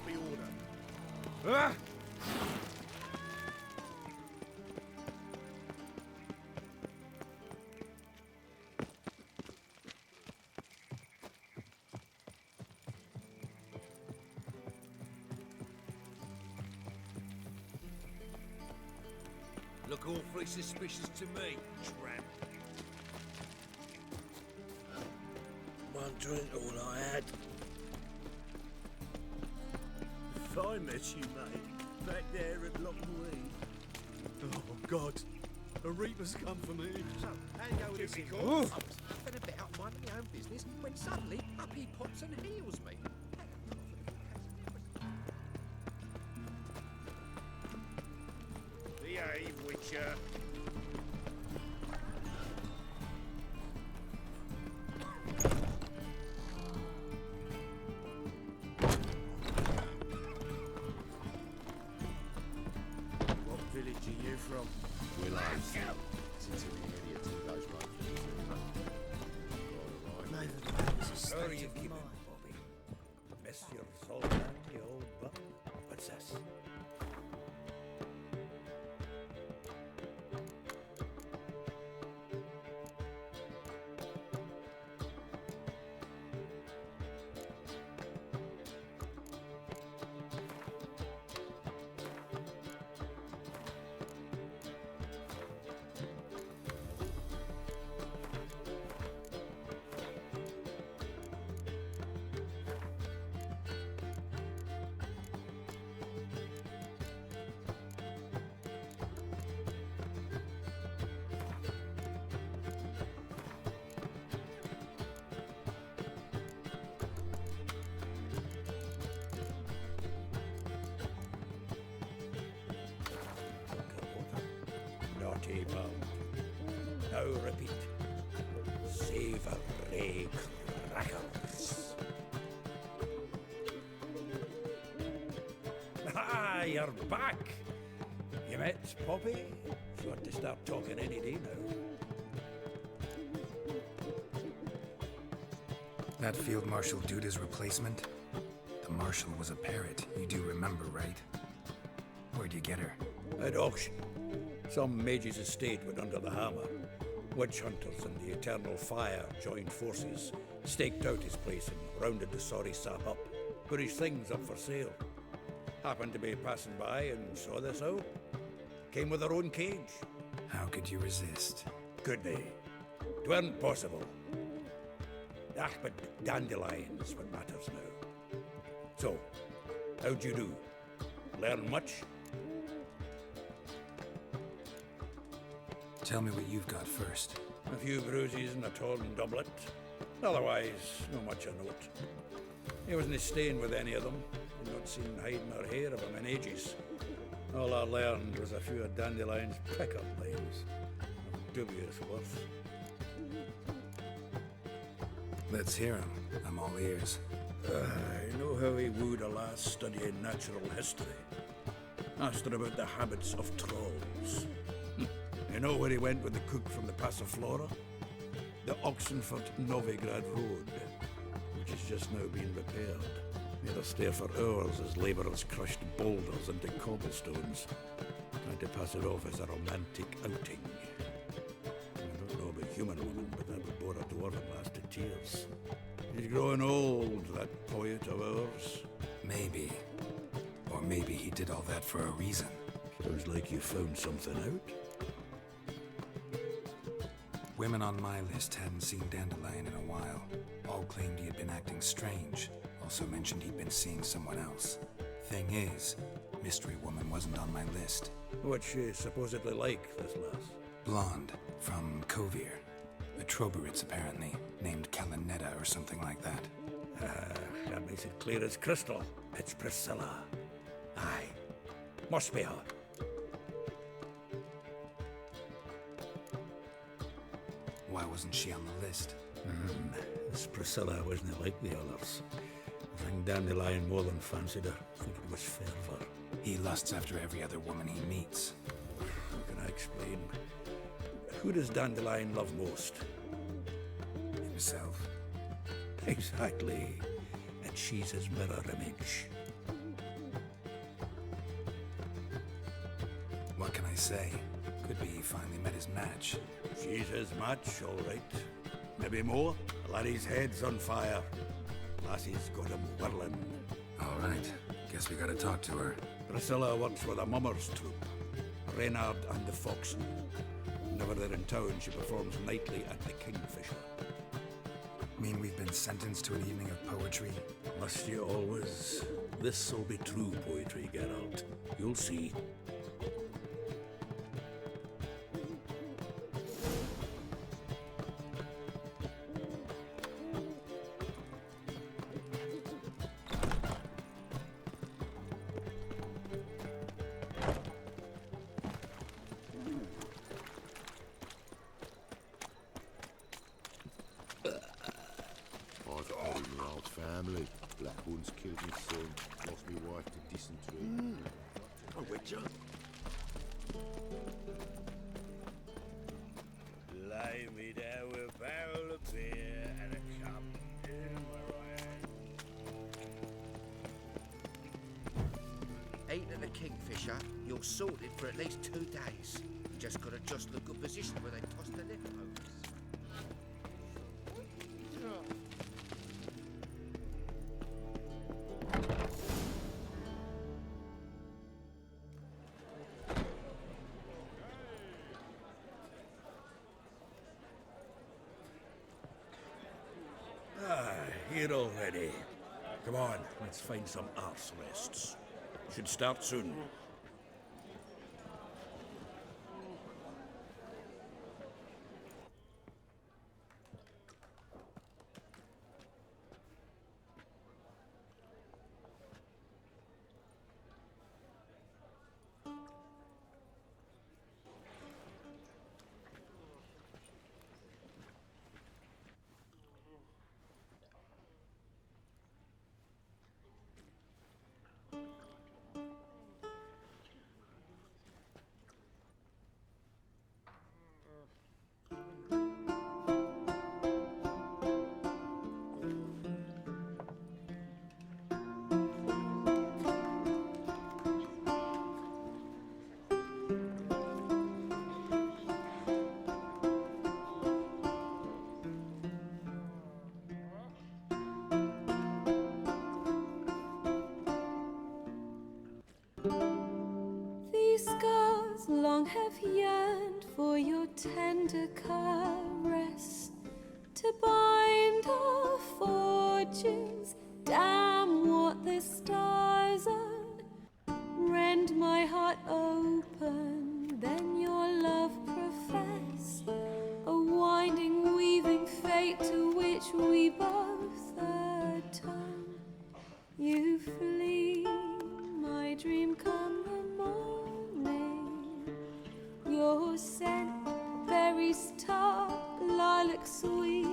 Be order. Ah! Look awfully suspicious to me, tramp. One drink all I had. If I met you, mate, back there at Lockwood. Oh, God. A Reaper's come for me. So, how you go with this? I was laughing about minding my own business when suddenly up he pops and heals me. Behave, Witcher. What village are you from? Willows. Since the idiots who goes right How are you keeping, Bobby? Miss your Sultan, you old buck? What's this? savoury, pal. Now repeat. Savoury crackers. Ah, you're back! You met Poppy? She ought to start talking any day now. That Field Marshal Duda's replacement? The Marshal was a parrot, you do remember, right? Where'd you get her? At auction. Some mage's estate went under the hammer. Witch hunters and the Eternal Fire joined forces, staked out his place and rounded the sorry sap up, put his things up for sale. Happened to be passing by and saw this out. Came with her own cage. How could you resist? Could they? Tweren't possible. Ah, but Dandelion's what matters now. So, how'd you do? Learn much? Tell me what you've got first. A few bruises and a torn doublet. Otherwise, no much a note. He wasn't staying with any of them. He'd not seen hiding or hair of him in ages. All I learned was a few of Dandelion's pickup lines. Of dubious worth. Let's hear him. I'm all ears. I know how he wooed a lass studying natural history. Asked her about the habits of trolls. You know where he went with the cook from the Passiflora? The Oxenford Novigrad Road, which has just now been repaired. He had to stare for hours as labourers crushed boulders into cobblestones, trying to pass it off as a romantic outing. I don't know about human woman, but that would bore a dwarven lass to tears. He's growing old, that poet of ours. Maybe. Or maybe he did all that for a reason. Sounds like you found something out. Women on my list hadn't seen Dandelion in a while. All claimed he had been acting strange. Also mentioned he'd been seeing someone else. Thing is, Mystery Woman wasn't on my list. What's she supposedly like, this lass? Blonde, from Kovir. A Troberitz, apparently, named Kalanetta or something like that. That makes it clear as crystal. It's Priscilla. Aye. Must be her. Why wasn't she on the list? This Priscilla wasn't like the others. I think Dandelion more than fancied her. I think it was fervour. He lusts after every other woman he meets. How can I explain? Who does Dandelion love most? Himself. Exactly. And she's his mirror image. What can I say? Could be he finally met his match. She's his match, all right. Maybe more. Laddie's head's on fire. Lassie's got him whirling. All right. Guess we gotta talk to her. Priscilla works with a mummers troupe. Reynard and the Foxen. Whenever they're in town, she performs nightly at the Kingfisher. Mean we've been sentenced to an evening of poetry? Must you always? This'll be true poetry, Geralt. You'll see. I've buried my old family. Black ones killed my son, lost my wife to dysentery. A witcher? Lay me down with a barrel of beer and a cup in my hand. Eating at the Kingfisher, you're sorted for at least 2 days. You just gotta just look good position where they toss the leftovers. Here already. Come on, let's find some arse rests. Should start soon. scars long have yearned for your tender caress, to bind our fortunes. Damn what the stars are. Rend my heart open, then your love profess, a winding, weaving fate to which we both atone. You flee, my dream come the morning. Your scent, berries tart, lilac sweet.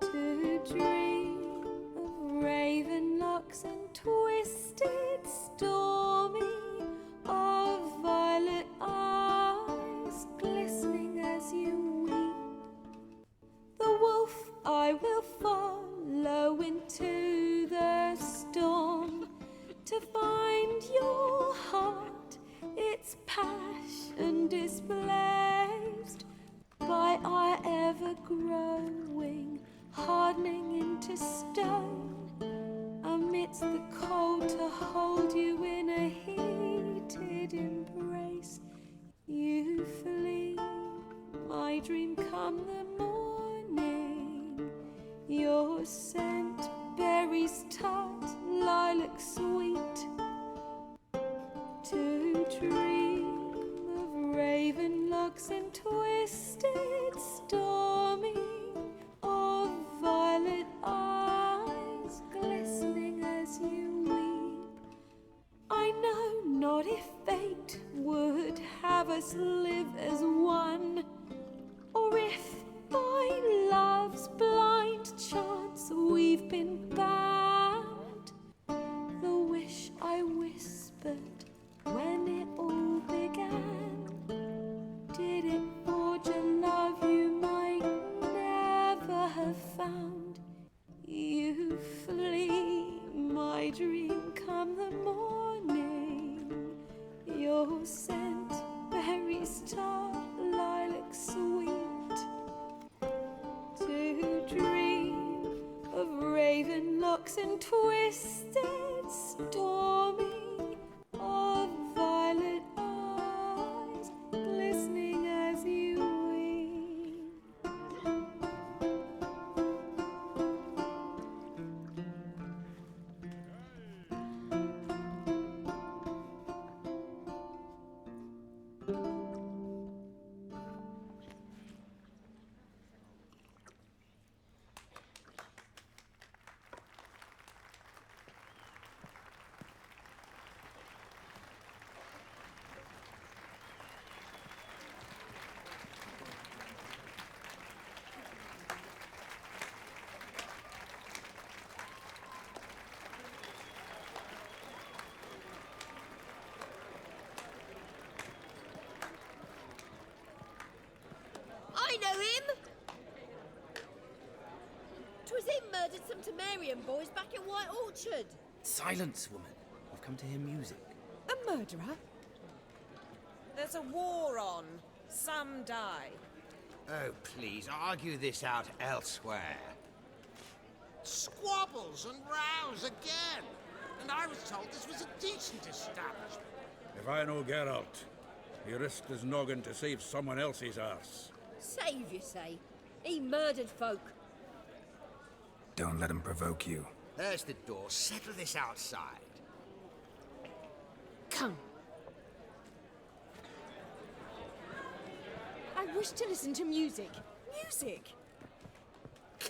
To dream of raven locks and twisted, stormy, of violet eyes glistening as you weep. The wolf I will follow into the storm, to find your heart, its passion displaced by our ever-growing, hardening into stone, amidst the cold to hold you in a heated embrace. You flee, my dream come the morning. Your scent, berries tart, lilac sweet. To dream of raven locks and twisted, stormy, of violet eyes glistening as you weep. I know not if fate would have us live as one, or if by love's blind chance we've been bound. The wish I whispered when it all began, did it forge a love you might never have found? You flee, my dream come the morning. Your scent, berries tart, lilac sweet. To dream of raven locks and twisted, stormy, of violet eyes glistening as you weep. I know him! 'Twas him murdered some Temerian boys back in White Orchard. Silence, woman. We've come to hear music. A murderer? There's a war on. Some die. Oh, please, argue this out elsewhere. Squabbles and rows again. And I was told this was a decent establishment. If I know Geralt, he risked his noggin to save someone else's arse. Save, you say? He murdered folk. Don't let him provoke you. There's the door. Settle this outside. Come. I wish to listen to music. Music!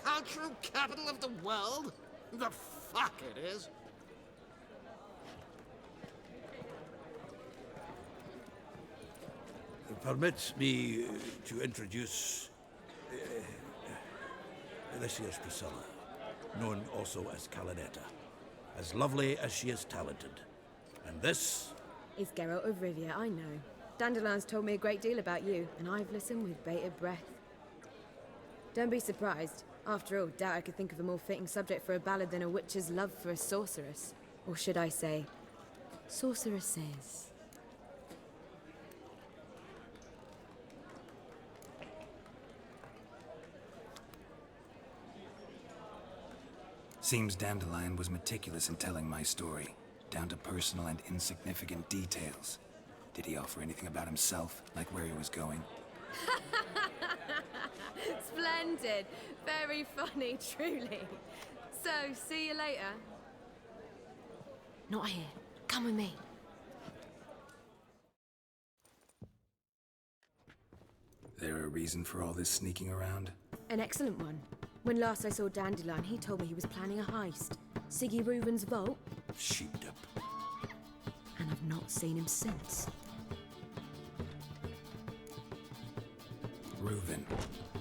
Cultural capital of the world? The fuck it is. Permit me to introduce this here's Priscilla, known also as Calinetta, as lovely as she is talented. And this is Geralt of Rivia, I know. Dandelion's told me a great deal about you, and I've listened with bated breath. Don't be surprised. After all, doubt I could think of a more fitting subject for a ballad than a witch's love for a sorceress. Or should I say, sorceresses. Seems Dandelion was meticulous in telling my story. down to personal and insignificant details. Did he offer anything about himself, like where he was going? Splendid. Very funny, truly. So, see you later. Not here. Come with me. There a reason for all this sneaking around? An excellent one. When last I saw Dandelion, he told me he was planning a heist. Siggy Reuven's vault. Sheeped up. And I've not seen him since. Reuven.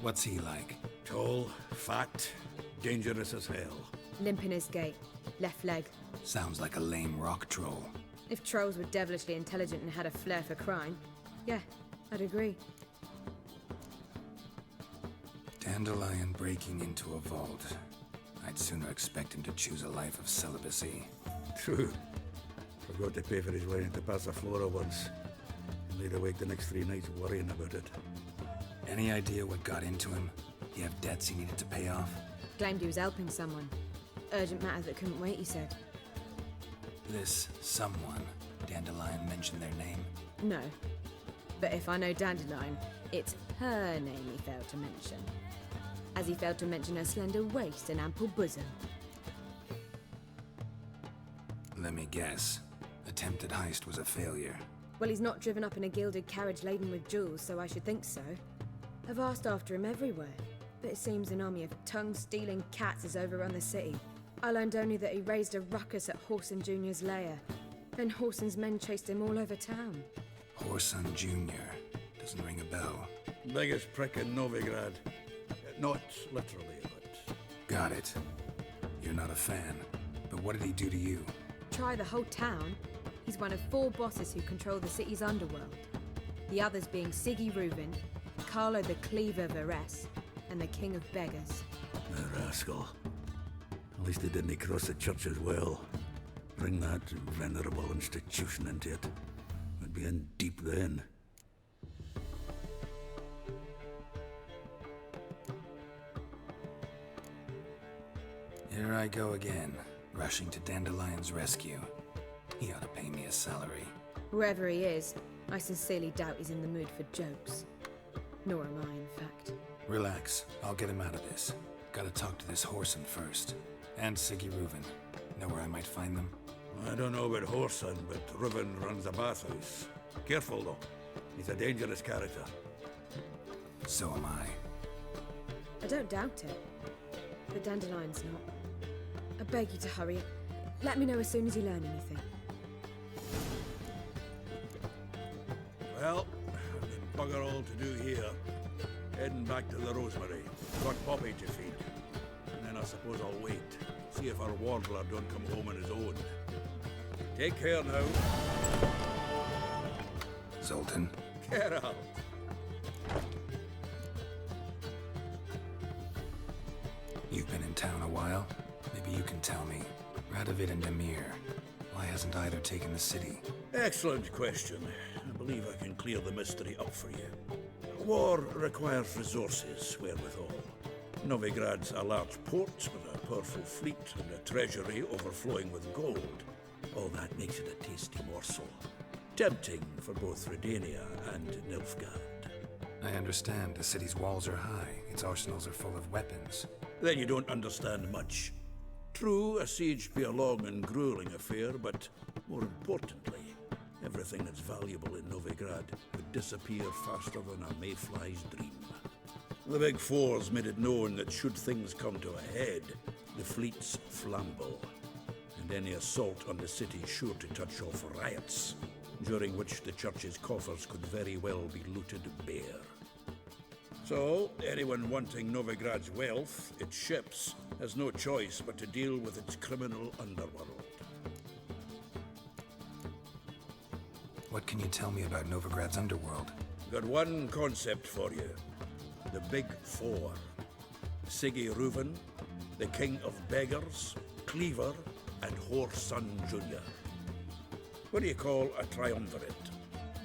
What's he like? Tall, fat, dangerous as hell. Limp in his gait. Left leg. Sounds like a lame rock troll. If trolls were devilishly intelligent and had a flair for crime, yeah, I'd agree. Dandelion breaking into a vault. I'd sooner expect him to choose a life of celibacy. True. Forgot to pay for his way into Passiflora once. And laid awake the next 3 nights worrying about it. Any idea what got into him? He have debts he needed to pay off? Claimed he was helping someone. Urgent matter that couldn't wait, he said. This someone, Dandelion mentioned their name? No. But if I know Dandelion, it's her name he failed to mention. As he failed to mention her slender waist and ample bosom. Let me guess. Attempted heist was a failure. Well, he's not driven up in a gilded carriage laden with jewels, so I should think so. I've asked after him everywhere, but it seems an army of tongue-stealing cats has overrun the city. I learned only that he raised a ruckus at Whoreson Jr.'s lair. Then Whoreson's men chased him all over town. Whoreson Jr. Doesn't ring a bell. Biggest prick in Novigrad. Not literally, but... Got it. You're not a fan. But what did he do to you? Try the whole town. He's one of 4 bosses who control the city's underworld. The others being Siggy Reuven, Carlo the Cleaver Varese, and the King of Beggars. The rascal. At least he didn't cross the church as well. Bring that venerable institution into it. We'd be in deep then. Here I go again, rushing to Dandelion's rescue. He ought to pay me a salary. Whoever he is, I sincerely doubt he's in the mood for jokes. Nor am I, in fact. Relax, I'll get him out of this. Gotta talk to this Whoreson first. And Siggy Reuven. Know where I might find them? I don't know about Whoreson, but Reuven runs a bathhouse. Careful, though. He's a dangerous character. So am I. I don't doubt it. But Dandelion's not. I beg you to hurry. Let me know as soon as you learn anything. Well, I've bugger all to do here. Heading back to the Rosemary. Got Poppy to feed. And then I suppose I'll wait. See if our warbler don't come home on his own. Take care now. Zoltan. Get out. You've been in town a while. Maybe you can tell me. Radovid and Demir. Why hasn't either taken the city? Excellent question. I believe I can clear the mystery up for you. War requires resources, wherewithal. Novigrad's a large port with a powerful fleet and a treasury overflowing with gold. All that makes it a tasty morsel. Tempting for both Redania and Nilfgaard. I understand. The city's walls are high. Its arsenals are full of weapons. Then you don't understand much. True, a siege be a long and grueling affair, but more importantly, everything that's valuable in Novigrad would disappear faster than a mayfly's dream. The Big Four's made it known that should things come to a head, the fleet's flambeau, and any assault on the city sure to touch off riots, during which the church's coffers could very well be looted bare. So, anyone wanting Novigrad's wealth, its ships, has no choice but to deal with its criminal underworld. What can you tell me about Novigrad's underworld? Got one concept for you. The Big Four. Siggy Reuven, the King of Beggars, Cleaver, and Whoreson Jr. What do you call a triumvirate,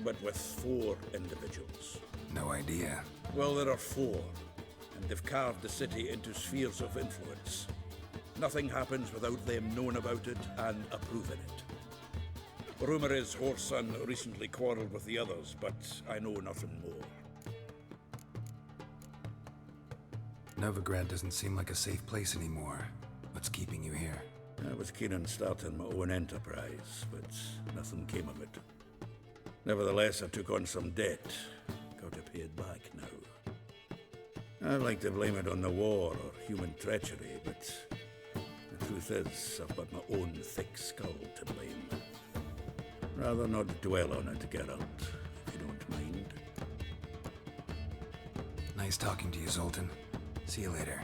but with 4 individuals? No idea. Well, there are 4, and they've carved the city into spheres of influence. Nothing happens without them knowing about it and approving it. Rumour is Whoreson recently quarrelled with the others, but I know nothing more. Novigrad doesn't seem like a safe place anymore. What's keeping you here? I was keen on starting my own enterprise, but nothing came of it. Nevertheless, I took on some debt. Got to pay it back now. I'd like to blame it on the war or human treachery, but the truth is, I've got my own thick skull to blame. Rather not dwell on it, Geralt, if you don't mind. Nice talking to you, Zoltan. See you later.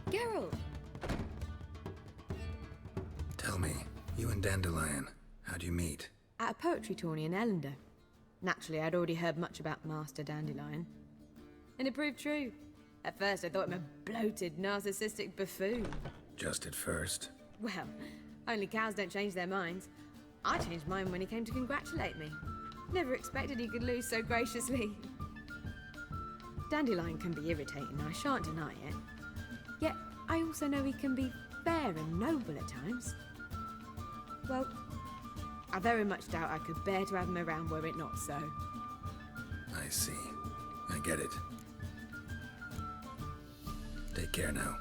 Geralt! Tell me, you and Dandelion, how'd you meet? At a poetry tourney in Ellender. Naturally, I'd already heard much about Master Dandelion. And it proved true. At first, I thought him a bloated, narcissistic buffoon. Just at first. Well, only cows don't change their minds. I changed mine when he came to congratulate me. Never expected he could lose so graciously. Dandelion can be irritating, I shan't deny it. Yet, I also know he can be fair and noble at times. Well, I very much doubt I could bear to have him around were it not so. I see. I get it. Take care now.